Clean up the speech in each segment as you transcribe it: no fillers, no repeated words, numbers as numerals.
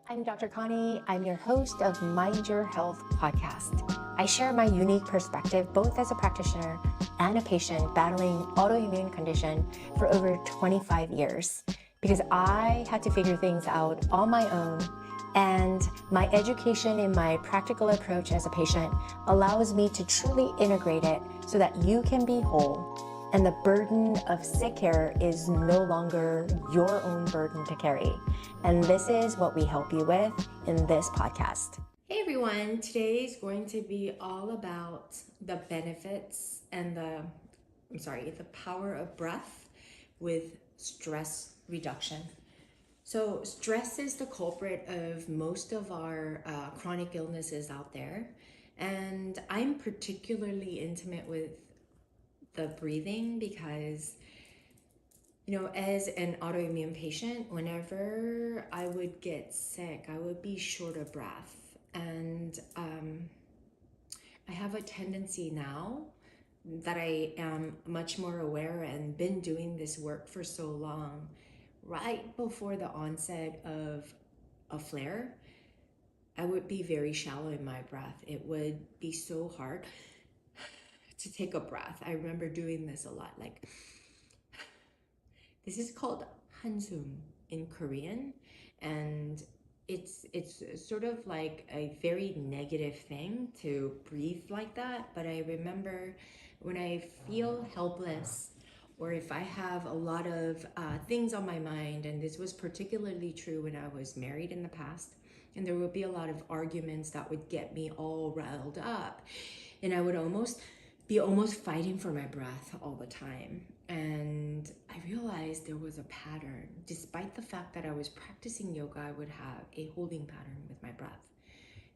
I'm Dr. Connie. I'm your host of Mind Your Health podcast. I share my unique perspective both as a practitioner and a patient battling autoimmune condition for over 25 years because I had to figure things out on my own, and my education and my practical approach as a patient allows me to truly integrate it so that you can be whole and the burden of sick care is no longer your own burden to carry. And this is what we help you with in this podcast. Hey everyone, today is going to be all about the benefits and the power of breath with stress reduction. So stress is the culprit of most of our chronic illnesses out there. And I'm particularly intimate with the breathing because, as an autoimmune patient, whenever I would get sick, I would be short of breath. And I have a tendency now that I am much more aware and been doing this work for so long, right before the onset of a flare, I would be very shallow in my breath. It would be so hard to take a breath. I remember doing this a lot, like this is called hansum in Korean, and it's sort of like a very negative thing to breathe like that. But I remember when I feel helpless, or if I have a lot of things on my mind, and this was particularly true when I was married in the past, and there would be a lot of arguments that would get me all riled up, and I would almost fighting for my breath all the time. And I realized there was a pattern. Despite the fact that I was practicing yoga, I would have a holding pattern with my breath.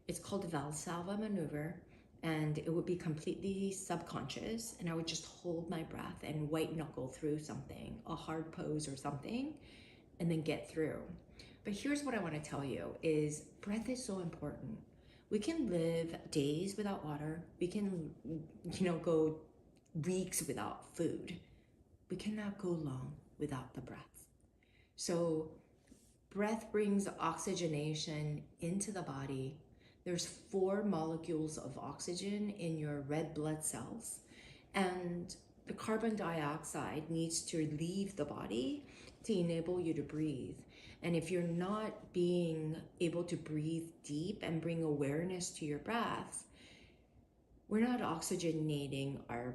It's called the Valsalva maneuver, and it would be completely subconscious, and I would just hold my breath and white knuckle through something, a hard pose or something, and then get through. But here's what I want to tell you is breath is so important. We can live days without water. We can, go weeks without food. We cannot go long without the breath. So breath brings oxygenation into the body. There's 4 molecules of oxygen in your red blood cells, and the carbon dioxide needs to leave the body to enable you to breathe. And if you're not being able to breathe deep and bring awareness to your breath, we're not oxygenating our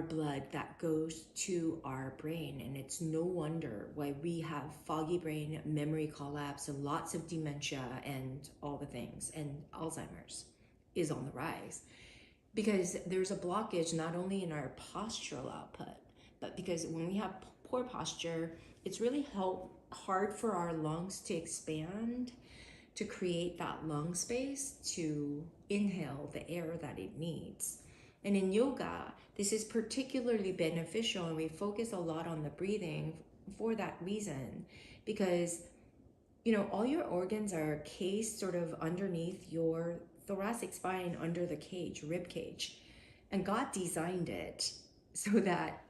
blood that goes to our brain. And it's no wonder why we have foggy brain, memory collapse, and lots of dementia and all the things. And Alzheimer's is on the rise because there's a blockage not only in our postural output, but because when we have poor posture, it's really hard for our lungs to expand, to create that lung space to inhale the air that it needs. And in yoga, this is particularly beneficial, and we focus a lot on the breathing for that reason, because all your organs are cased sort of underneath your thoracic spine, under the cage, rib cage. And God designed it so that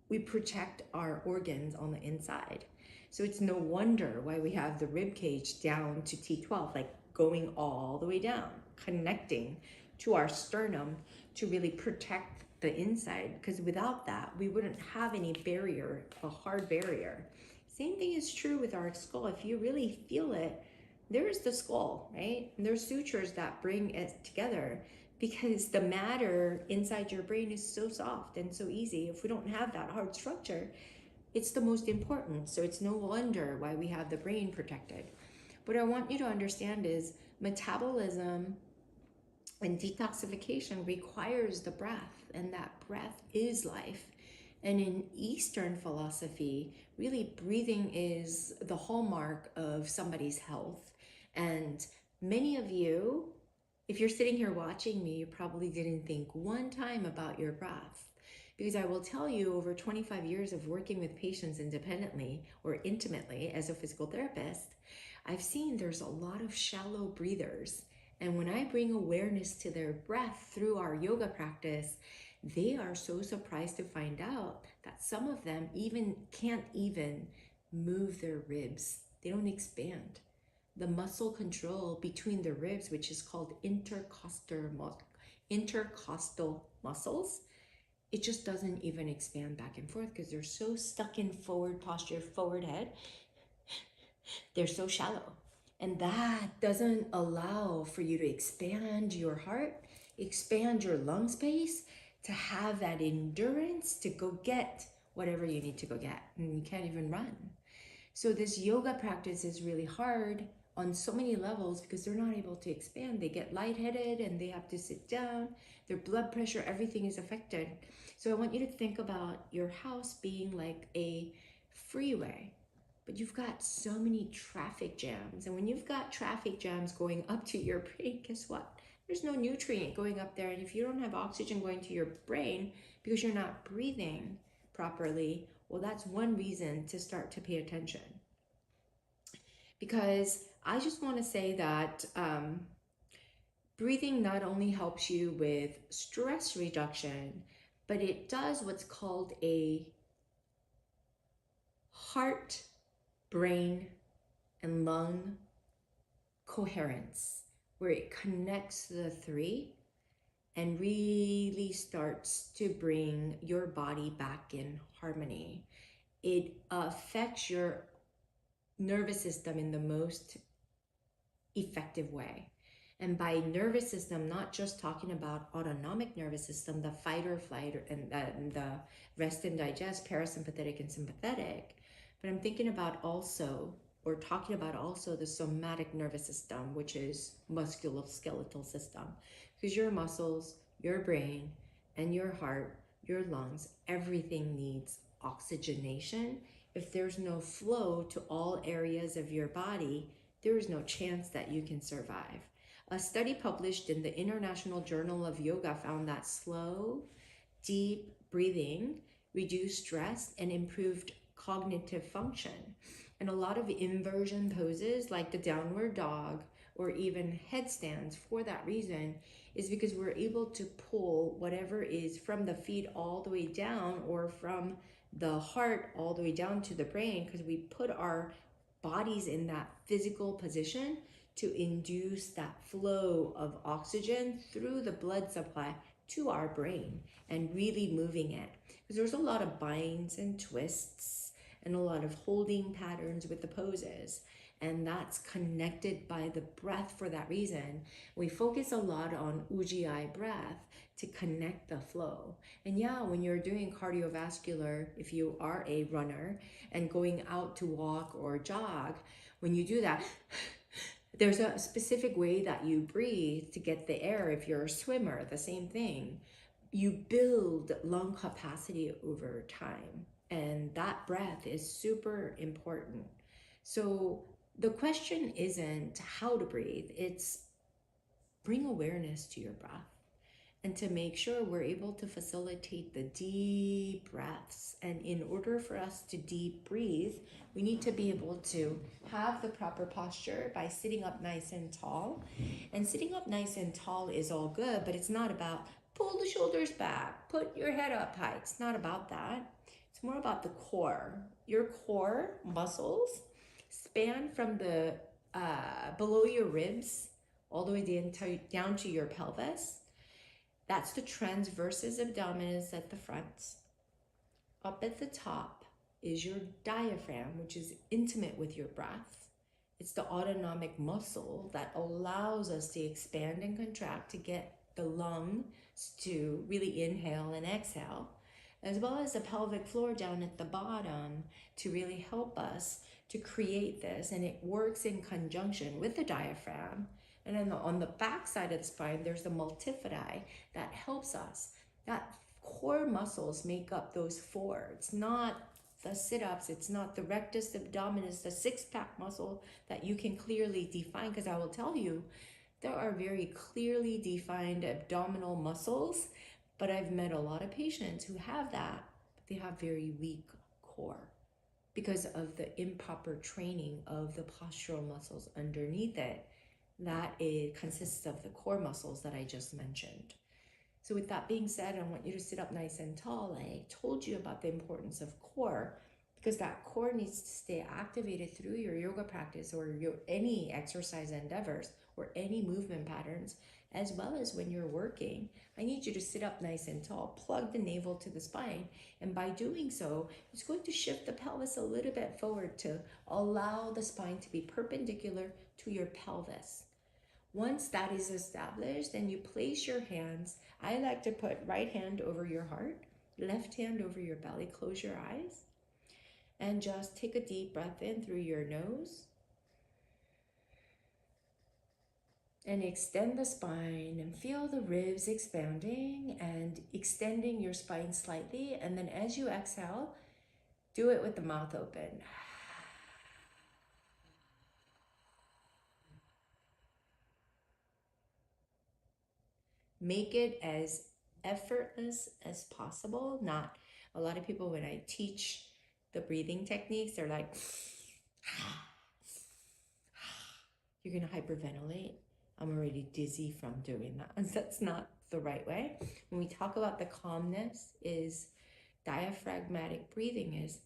we protect our organs on the inside. So it's no wonder why we have the rib cage down to T12, like going all the way down, connecting to our sternum to really protect the inside. Because without that, we wouldn't have any barrier, a hard barrier. Same thing is true with our skull. If you really feel it, there's the skull, right? And there's sutures that bring it together because the matter inside your brain is so soft and so easy. If we don't have that hard structure, it's the most important. So it's no wonder why we have the brain protected. What I want you to understand is metabolism and detoxification requires the breath, and that breath is life. And in Eastern philosophy, really breathing is the hallmark of somebody's health. And many of you, if you're sitting here watching me, you probably didn't think one time about your breath. Because I will tell you, over 25 years of working with patients independently or intimately as a physical therapist, I've seen there's a lot of shallow breathers. And when I bring awareness to their breath through our yoga practice, they are so surprised to find out that some of them can't even move their ribs. They don't expand. the muscle control between the ribs, which is called intercostal muscles, it just doesn't even expand back and forth because they're so stuck in forward posture, forward head. They're so shallow. And that doesn't allow for you to expand your heart, expand your lung space, to have that endurance to go get whatever you need to go get. And you can't even run. So this yoga practice is really hard on so many levels because they're not able to expand. They get lightheaded and they have to sit down. Their blood pressure, everything is affected. So I want you to think about your house being like a freeway, but you've got so many traffic jams. And when you've got traffic jams going up to your brain, guess what? There's no nutrient going up there. And if you don't have oxygen going to your brain because you're not breathing properly, well, that's one reason to start to pay attention. Because I just want to say that breathing not only helps you with stress reduction, but it does what's called a heart, brain, and lung coherence, where it connects the three and really starts to bring your body back in harmony. It affects your nervous system in the most effective way. And by nervous system, not just talking about autonomic nervous system, the fight or flight and the rest and digest, parasympathetic and sympathetic, but I'm thinking about also, or talking about also, the somatic nervous system, which is musculoskeletal system, because your muscles, your brain, and your heart, your lungs, everything needs oxygenation. If there's no flow to all areas of your body, there is no chance that you can survive. A study published in the International Journal of Yoga found that slow, deep breathing reduced stress and improved cognitive function. And a lot of inversion poses like the downward dog or even headstands for that reason is because we're able to pull whatever is from the feet all the way down or from the heart all the way down to the brain, because we put our bodies in that physical position to induce that flow of oxygen through the blood supply to our brain and really moving it. Because there's a lot of binds and twists and a lot of holding patterns with the poses. And that's connected by the breath for that reason. We focus a lot on Ujjayi breath to connect the flow. And yeah, when you're doing cardiovascular, if you are a runner and going out to walk or jog, when you do that, there's a specific way that you breathe to get the air. If you're a swimmer, the same thing. You build lung capacity over time, and that breath is super important. So the question isn't how to breathe, it's bring awareness to your breath and to make sure we're able to facilitate the deep breaths. And in order for us to deep breathe, we need to be able to have the proper posture by sitting up nice and tall. And sitting up nice and tall is all good, but it's not about pull the shoulders back, put your head up high. It's not about that. It's more about the core. Your core muscles span from the below your ribs all the way down to your pelvis. That's the transversus abdominis at the front. Up at the top is your diaphragm, which is intimate with your breath. It's the autonomic muscle that allows us to expand and contract to get the lungs to really inhale and exhale, as well as the pelvic floor down at the bottom to really help us to create this. And it works in conjunction with the diaphragm. And then on the back side of the spine, there's the multifidi that helps us. That core muscles make up those four. It's not the sit-ups, it's not the rectus abdominis, the six-pack muscle that you can clearly define, because I will tell you, there are very clearly defined abdominal muscles, but I've met a lot of patients who have that, but they have very weak core because of the improper training of the postural muscles underneath it. That it consists of the core muscles that I just mentioned. So with that being said, I want you to sit up nice and tall. I told you about the importance of core, because that core needs to stay activated through your yoga practice or your any exercise endeavors or any movement patterns, as well as when you're working. I need you to sit up nice and tall, plug the navel to the spine, and by doing so, it's going to shift the pelvis a little bit forward to allow the spine to be perpendicular to your pelvis. Once that is established, then you place your hands. I like to put right hand over your heart, left hand over your belly. Close your eyes and just take a deep breath in through your nose and extend the spine and feel the ribs expanding and extending your spine slightly. And then as you exhale, do it with the mouth open. Make it as effortless as possible. Not a lot of people, when I teach the breathing techniques, they're like, you're going to hyperventilate. I'm already dizzy from doing that. That's not the right way. When we talk about the calmness, is diaphragmatic breathing is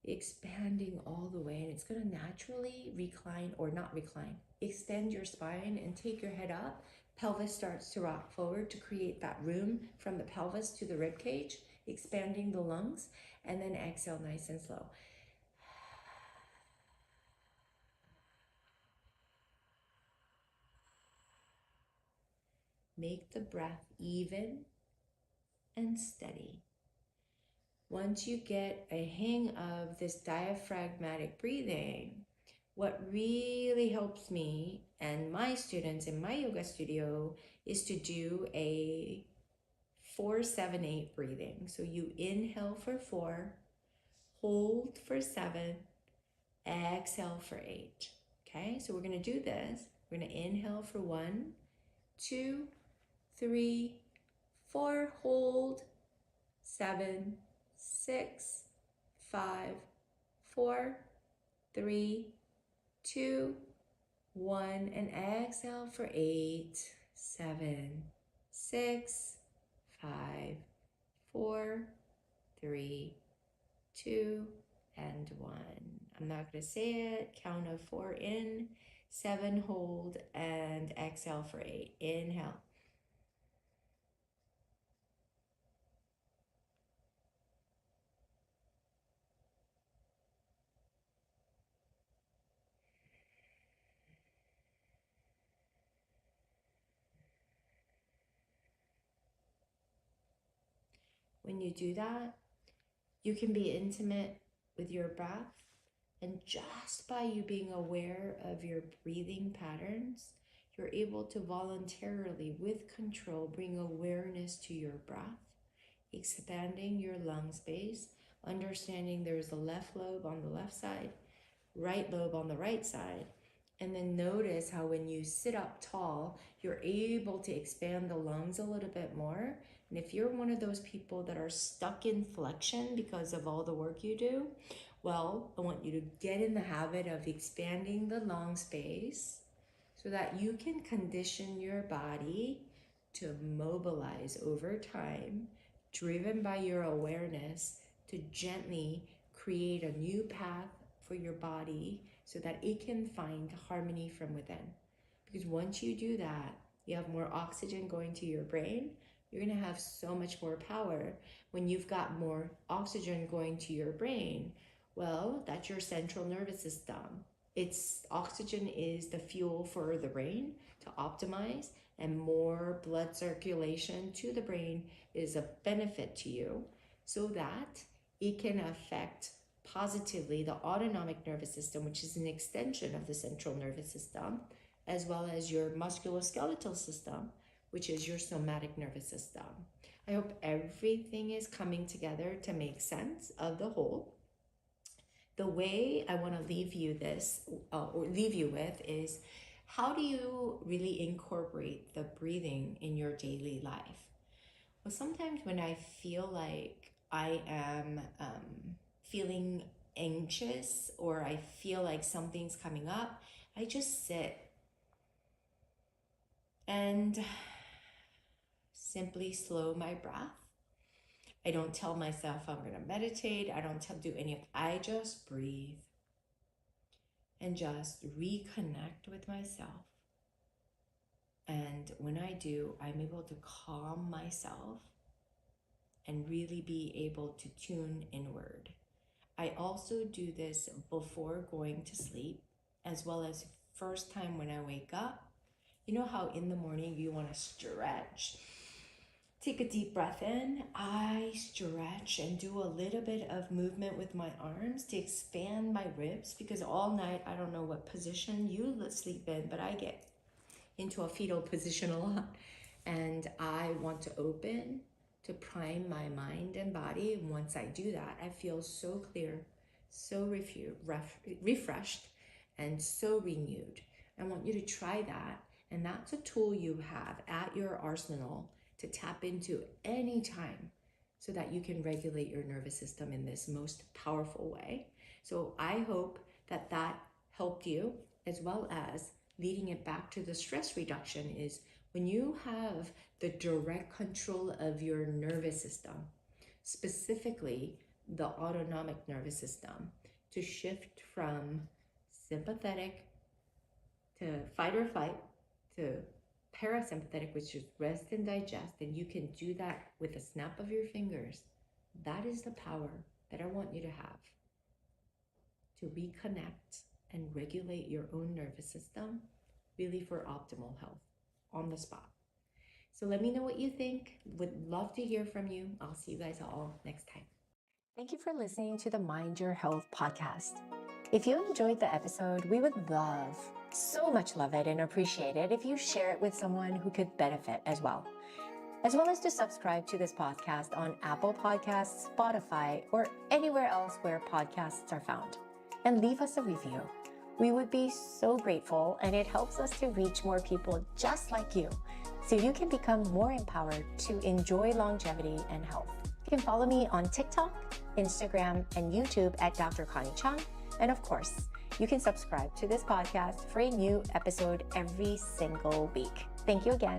expanding all the way, and it's going to naturally recline or not recline. Extend your spine and take your head up. Pelvis starts to rock forward to create that room from the pelvis to the rib cage, expanding the lungs, and then exhale nice and slow. Make the breath even and steady. Once you get a hang of this diaphragmatic breathing, what really helps me and my students in my yoga studio is to do a 4-7-8 breathing. So you inhale for 4, hold for 7, exhale for 8. Okay, so we're going to do this. We're going to inhale for 1, 2, 3, 4, hold, 7, 6, 5, 4, 3, 2, 1, and exhale for 8, 7, 6, 5, 4, 3, 2, and 1. I'm not going to say it. Count of 4 in, 7 hold, and exhale for 8. Inhale. When you do that, you can be intimate with your breath, and just by you being aware of your breathing patterns, you're able to voluntarily, with control, bring awareness to your breath, expanding your lung space, understanding there's a left lobe on the left side, right lobe on the right side. And then notice how when you sit up tall, you're able to expand the lungs a little bit more. And if you're one of those people that are stuck in flexion because of all the work you do, well, I want you to get in the habit of expanding the lung space so that you can condition your body to mobilize over time, driven by your awareness, to gently create a new path for your body so that it can find harmony from within. Because once you do that, you have more oxygen going to your brain. You're going to have so much more power. When you've got more oxygen going to your brain, well, that's your central nervous system. It's oxygen is the fuel for the brain to optimize, and more blood circulation to the brain is a benefit to you so that it can affect positively the autonomic nervous system, which is an extension of the central nervous system, as well as your musculoskeletal system, which is your somatic nervous system. I hope everything is coming together to make sense of the whole. The way I want to leave you with is, how do you really incorporate the breathing in your daily life? Well, sometimes when I feel like I am feeling anxious or I feel like something's coming up, I just sit and simply slow my breath. I don't tell myself I'm going to meditate. I don't do any of. I just breathe and just reconnect with myself. And when I do, I'm able to calm myself and really be able to tune inward. I also do this before going to sleep, as well as first time when I wake up. You know how in the morning you want to stretch? Take a deep breath in. I stretch and do a little bit of movement with my arms to expand my ribs, because all night, I don't know what position you sleep in, but I get into a fetal position a lot. And I want to open to prime my mind and body. And once I do that, I feel so clear, so refreshed, and so renewed. I want you to try that. And that's a tool you have at your arsenal to tap into any time so that you can regulate your nervous system in this most powerful way. So I hope that that helped you, as well as leading it back to the stress reduction is when you have the direct control of your nervous system, specifically the autonomic nervous system, to shift from sympathetic to fight or flight to parasympathetic, which is rest and digest, and you can do that with a snap of your fingers. That is the power that I want you to have to reconnect and regulate your own nervous system, really for optimal health on the spot. So let me know what you think. Would love to hear from you. I'll see you guys all next time. Thank you for listening to the Mind Your Health podcast. If you enjoyed the episode, we would so much love it and appreciate it if you share it with someone who could benefit as well as to subscribe to this podcast on Apple Podcasts, Spotify, or anywhere else where podcasts are found, and leave us a review. We would be so grateful, and it helps us to reach more people just like you, so you can become more empowered to enjoy longevity and health. You can follow me on TikTok, Instagram, and YouTube at Dr. Connie Chung. And of course, you can subscribe to this podcast for a new episode every single week. Thank you again.